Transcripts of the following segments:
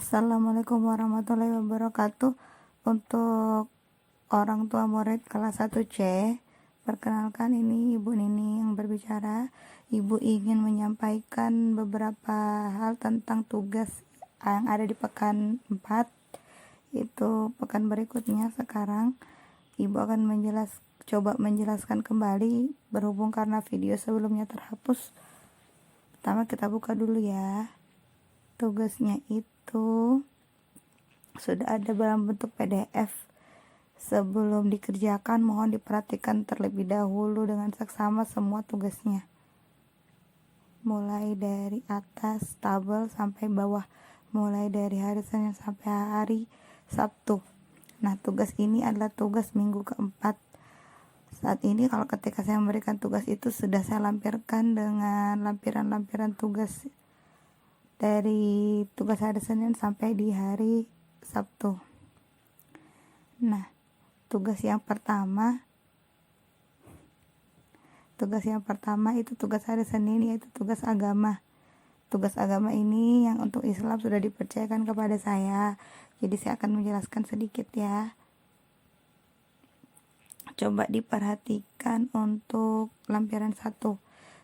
Assalamualaikum warahmatullahi wabarakatuh. Untuk orang tua murid kelas 1C, perkenalkan ini Ibu Nini yang berbicara. Ibu ingin menyampaikan beberapa hal tentang tugas yang ada di pekan 4. Itu pekan berikutnya. Sekarang Ibu akan coba menjelaskan kembali berhubung karena video sebelumnya terhapus. Pertama kita buka dulu ya. Tugasnya itu sudah ada dalam bentuk PDF. Sebelum dikerjakan mohon diperhatikan terlebih dahulu dengan seksama semua tugasnya, mulai dari atas tabel sampai bawah, mulai dari hari Senin sampai hari Sabtu. Nah, tugas ini adalah tugas minggu keempat. Saat ini kalau ketika saya memberikan tugas itu sudah saya lampirkan dengan lampiran-lampiran tugas dari tugas hari Senin sampai di hari Sabtu. Nah, tugas yang pertama itu tugas hari Senin, yaitu tugas agama. Tugas agama ini yang untuk Islam sudah dipercayakan kepada saya, jadi saya akan menjelaskan sedikit ya. Coba diperhatikan untuk lampiran 1.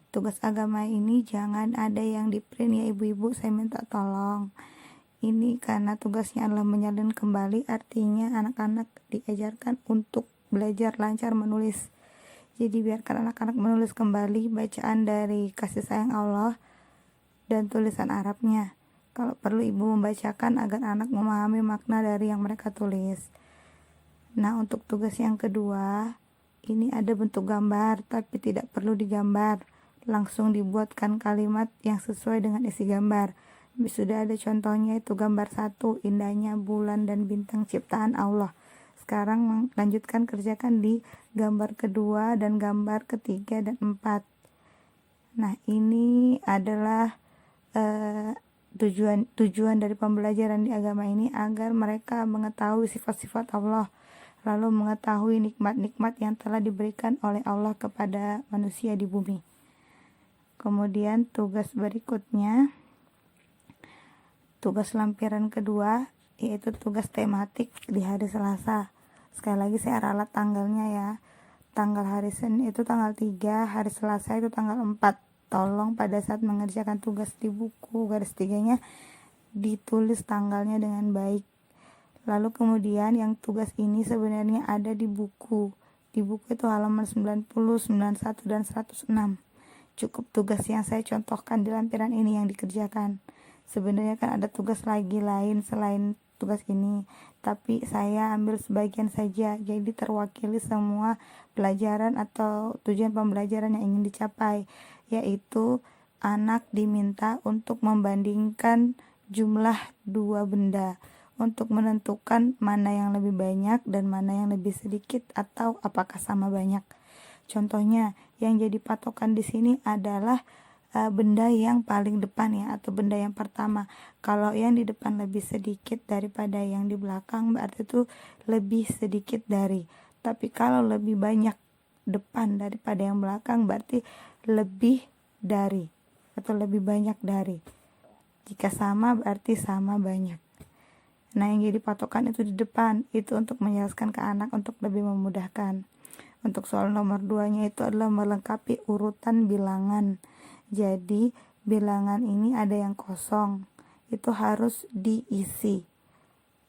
Tugas agama ini jangan ada yang di print ya ibu-ibu, saya minta tolong. Ini karena tugasnya adalah menyalin kembali, artinya anak-anak diajarkan untuk belajar lancar menulis. Jadi biarkan anak-anak menulis kembali bacaan dari kasih sayang Allah dan tulisan Arabnya. Kalau perlu ibu membacakan agar anak memahami makna dari yang mereka tulis. Nah, untuk tugas yang kedua, ini ada bentuk gambar tapi tidak perlu digambar. Langsung dibuatkan kalimat yang sesuai dengan isi gambar. Sudah ada contohnya, itu gambar 1, indahnya bulan dan bintang ciptaan Allah. Sekarang lanjutkan kerjakan di gambar kedua dan gambar ketiga dan 4. Nah, ini adalah tujuan dari pembelajaran di agama ini agar mereka mengetahui sifat-sifat Allah, lalu mengetahui nikmat-nikmat yang telah diberikan oleh Allah kepada manusia di bumi. Kemudian tugas berikutnya, tugas lampiran kedua, yaitu tugas tematik di hari Selasa. Sekali lagi saya ralat tanggalnya ya. Tanggal hari Senin itu tanggal 3, hari Selasa itu tanggal 4. Tolong pada saat mengerjakan tugas di buku garis tiganya ditulis tanggalnya dengan baik. Lalu kemudian yang tugas ini sebenarnya ada di buku. Di buku itu halaman 90, 91, dan 106. Cukup tugas yang saya contohkan di lampiran ini yang dikerjakan. Sebenarnya kan ada tugas lagi lain selain tugas ini, tapi saya ambil sebagian saja, jadi terwakili semua pelajaran atau tujuan pembelajaran yang ingin dicapai, yaitu anak diminta untuk membandingkan jumlah dua benda untuk menentukan mana yang lebih banyak dan mana yang lebih sedikit atau apakah sama banyak. Contohnya, yang jadi patokan di sini adalah benda yang paling depan ya, atau benda yang pertama. Kalau yang di depan lebih sedikit daripada yang di belakang, berarti itu lebih sedikit dari. Tapi kalau lebih banyak depan daripada yang belakang, berarti lebih dari atau lebih banyak dari. Jika sama berarti sama banyak. Nah, yang jadi patokan itu di depan, itu untuk menjelaskan ke anak untuk lebih memudahkan. Untuk soal nomor 2-nya itu adalah melengkapi urutan bilangan. Jadi bilangan ini ada yang kosong, itu harus diisi.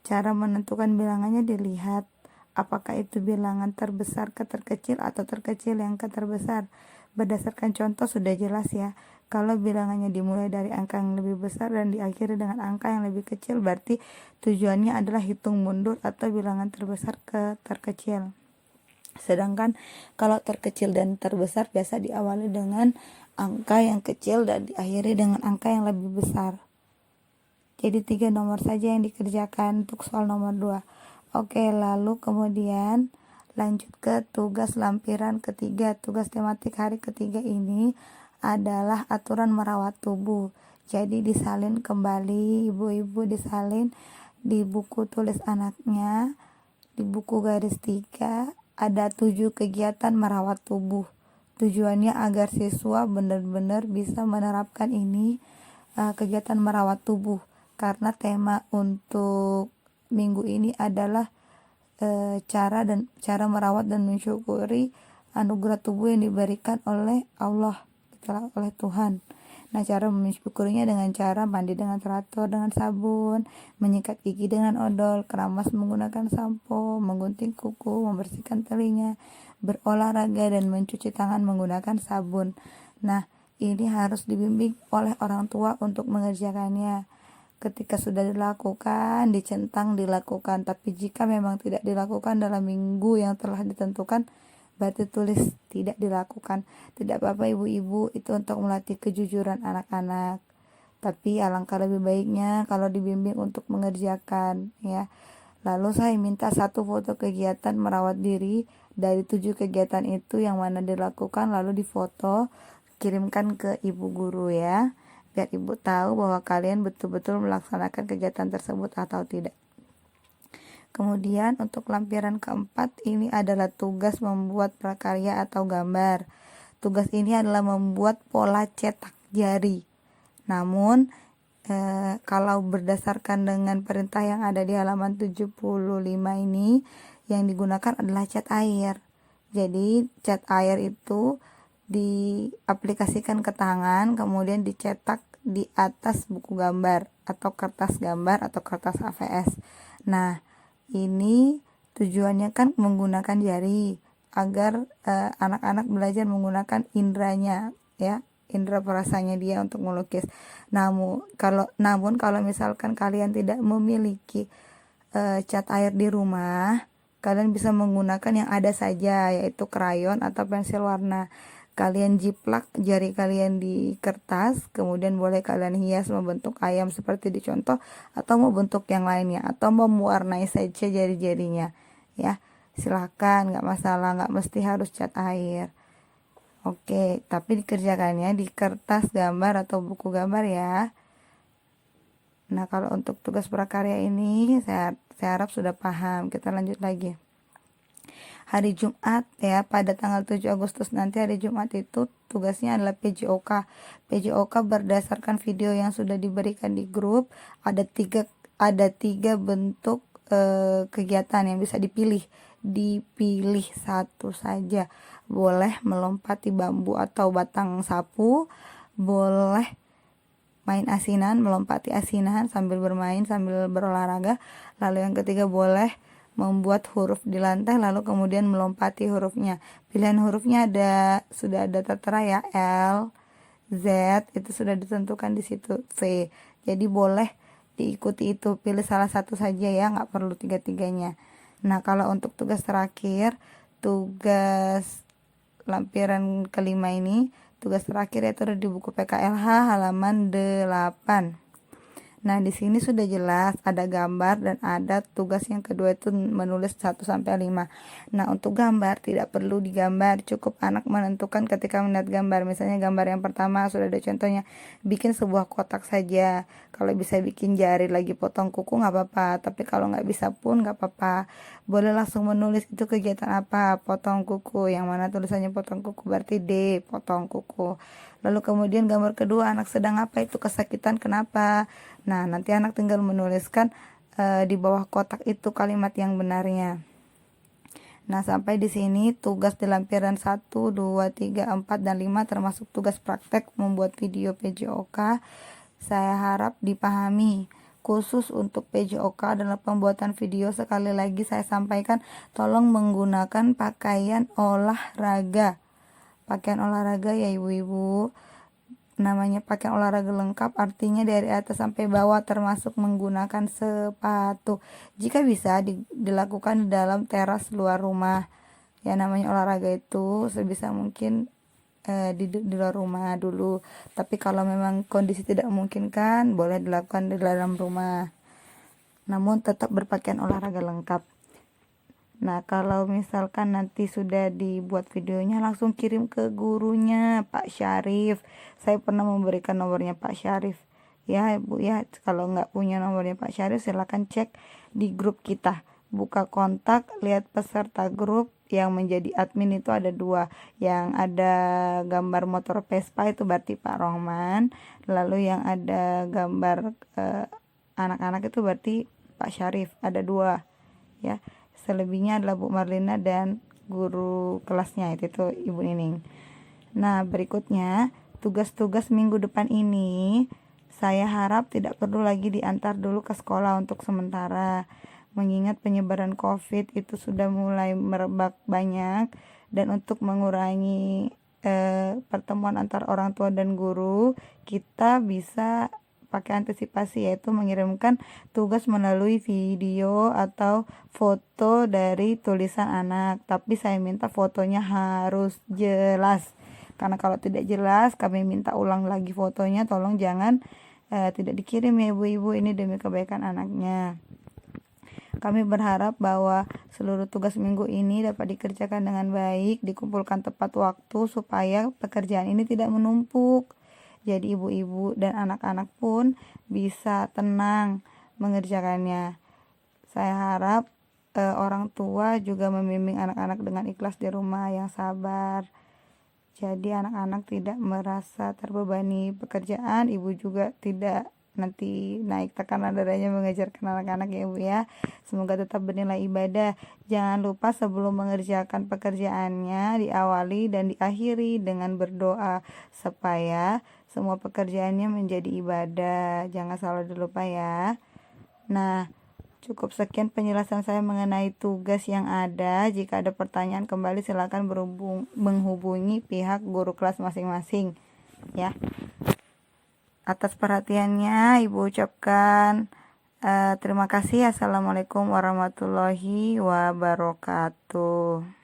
Cara menentukan bilangannya dilihat apakah itu bilangan terbesar ke terkecil atau terkecil yang ke terbesar. Berdasarkan contoh sudah jelas ya. Kalau bilangannya dimulai dari angka yang lebih besar dan diakhiri dengan angka yang lebih kecil, berarti tujuannya adalah hitung mundur atau bilangan terbesar ke terkecil. Sedangkan kalau terkecil dan terbesar biasa diawali dengan angka yang kecil dan diakhiri dengan angka yang lebih besar. Jadi 3 nomor saja yang dikerjakan untuk soal nomor 2. Oke, lalu kemudian lanjut ke tugas lampiran ketiga. Tugas tematik hari ketiga ini adalah aturan merawat tubuh. Jadi disalin kembali, ibu-ibu disalin di buku tulis anaknya, di buku garis 3 ada 7 kegiatan merawat tubuh. Tujuannya agar siswa benar-benar bisa menerapkan ini, kegiatan merawat tubuh. karena tema untuk minggu ini adalah cara merawat dan mensyukuri anugerah tubuh yang diberikan oleh Allah, oleh Tuhan. Nah, cara mensyukurinya dengan cara mandi dengan teratur dengan sabun, menyikat gigi dengan odol, keramas menggunakan sampo, menggunting kuku, membersihkan telinga, berolahraga dan mencuci tangan menggunakan sabun. Nah, ini harus dibimbing oleh orang tua untuk mengerjakannya. Ketika sudah dilakukan, dicentang dilakukan. Tapi jika memang tidak dilakukan dalam minggu yang telah ditentukan, berarti tulis tidak dilakukan. Tidak apa-apa ibu-ibu, itu untuk melatih kejujuran anak-anak. Tapi alangkah lebih baiknya kalau dibimbing untuk mengerjakan, ya. Lalu saya minta 1 foto kegiatan merawat diri dari 7 kegiatan itu yang mana dilakukan, lalu difoto, kirimkan ke ibu guru ya, biar ibu tahu bahwa kalian betul-betul melaksanakan kegiatan tersebut atau tidak. Kemudian untuk lampiran keempat ini adalah tugas membuat prakarya atau gambar. Tugas ini adalah membuat pola cetak jari. Namun kalau berdasarkan dengan perintah yang ada di halaman 75 ini, yang digunakan adalah cat air. Jadi cat air itu diaplikasikan ke tangan, kemudian dicetak di atas buku gambar atau kertas gambar atau kertas AVS. Nah, ini tujuannya kan menggunakan jari agar anak-anak belajar menggunakan indranya, ya, indera perasanya dia untuk melukis. Namun kalau misalkan kalian tidak memiliki cat air di rumah, kalian bisa menggunakan yang ada saja, yaitu krayon atau pensil warna. Kalian jiplak jari kalian di kertas, kemudian boleh kalian hias membentuk ayam seperti di contoh, atau mau bentuk yang lainnya, atau mau mewarnai saja jari-jarinya, ya. Silakan, nggak masalah, nggak mesti harus cat air. Oke, tapi dikerjakannya di kertas gambar atau buku gambar ya. Nah, kalau untuk tugas prakarya ini saya harap sudah paham. Kita lanjut lagi. Hari Jumat ya, pada tanggal 7 Agustus nanti, hari Jumat itu tugasnya adalah PJOK. PJOK berdasarkan video yang sudah diberikan di grup, ada tiga bentuk kegiatan yang bisa dipilih. Dipilih satu saja. Boleh melompati bambu atau batang sapu, boleh main asinan, melompati asinan sambil bermain, sambil berolahraga. Lalu yang ketiga boleh membuat huruf di lantai lalu kemudian melompati hurufnya. Pilihan hurufnya sudah ada tertera ya, L, Z, itu sudah ditentukan di situ, V. Jadi boleh diikuti itu, pilih salah satu saja ya, nggak perlu tiga-tiganya. Nah, kalau untuk tugas terakhir, tugas lampiran kelima ini, tugas terakhir yaitu di buku PKLH halaman 8. Nah, di sini sudah jelas ada gambar dan ada tugas yang kedua itu menulis 1 sampai 5. Nah, untuk gambar tidak perlu digambar, cukup anak menentukan ketika melihat gambar. Misalnya gambar yang pertama sudah ada contohnya, bikin sebuah kotak saja. Kalau bisa bikin jari lagi potong kuku nggak apa-apa, tapi kalau nggak bisa pun nggak apa-apa. Boleh langsung menulis itu kegiatan apa, potong kuku, yang mana tulisannya potong kuku berarti D, potong kuku. Lalu kemudian gambar kedua, anak sedang apa, itu kesakitan, kenapa. Nah, nanti anak tinggal menuliskan di bawah kotak itu kalimat yang benarnya. Nah, sampai di sini tugas di lampiran 1, 2, 3, 4, dan 5 termasuk tugas praktek membuat video PJOK. Saya harap dipahami. Khusus untuk PJOK adalah pembuatan video, sekali lagi saya sampaikan, tolong menggunakan pakaian olahraga. Pakaian olahraga ya ibu-ibu. Namanya pakaian olahraga lengkap artinya dari atas sampai bawah termasuk menggunakan sepatu. Jika bisa dilakukan di dalam teras luar rumah. Ya, namanya olahraga itu sebisa mungkin di luar rumah dulu. Tapi kalau memang kondisi tidak memungkinkan, boleh dilakukan di dalam rumah. Namun tetap berpakaian olahraga lengkap. Nah, kalau misalkan nanti sudah dibuat videonya, langsung kirim ke gurunya, Pak Syarif. Saya pernah memberikan nomornya Pak Syarif. Ya, Ibu ya, kalau nggak punya nomornya Pak Syarif, silakan cek di grup kita. Buka kontak, lihat peserta grup, yang menjadi admin itu ada 2. Yang ada gambar motor Vespa itu berarti Pak Rohman. Lalu yang ada gambar anak-anak itu berarti Pak Syarif, ada 2 ya. Selebihnya adalah Bu Marlina dan guru kelasnya itu Ibu Nining. Nah, berikutnya tugas-tugas minggu depan ini saya harap tidak perlu lagi diantar dulu ke sekolah untuk sementara, mengingat penyebaran COVID itu sudah mulai merebak banyak, dan untuk mengurangi pertemuan antar orang tua dan guru, kita bisa pakai antisipasi, yaitu mengirimkan tugas melalui video atau foto dari tulisan anak, tapi saya minta fotonya harus jelas, karena kalau tidak jelas kami minta ulang lagi fotonya. Tolong jangan tidak dikirim ya ibu-ibu, ini demi kebaikan anaknya. Kami berharap bahwa seluruh tugas minggu ini dapat dikerjakan dengan baik, dikumpulkan tepat waktu supaya pekerjaan ini tidak menumpuk. Jadi ibu-ibu dan anak-anak pun bisa tenang mengerjakannya. Saya harap orang tua juga membimbing anak-anak dengan ikhlas di rumah, yang sabar. Jadi anak-anak tidak merasa terbebani pekerjaan, ibu juga tidak nanti naik tekanan darahnya mengajarkan anak-anak ya ibu ya. Semoga tetap bernilai ibadah. Jangan lupa sebelum mengerjakan pekerjaannya diawali dan diakhiri dengan berdoa supaya semua pekerjaannya menjadi ibadah. Jangan selalu dilupa ya. Nah, cukup sekian penjelasan saya mengenai tugas yang ada. Jika ada pertanyaan kembali silakan menghubungi pihak guru kelas masing-masing ya. Atas perhatiannya Ibu ucapkan terima kasih. Assalamualaikum warahmatullahi wabarakatuh.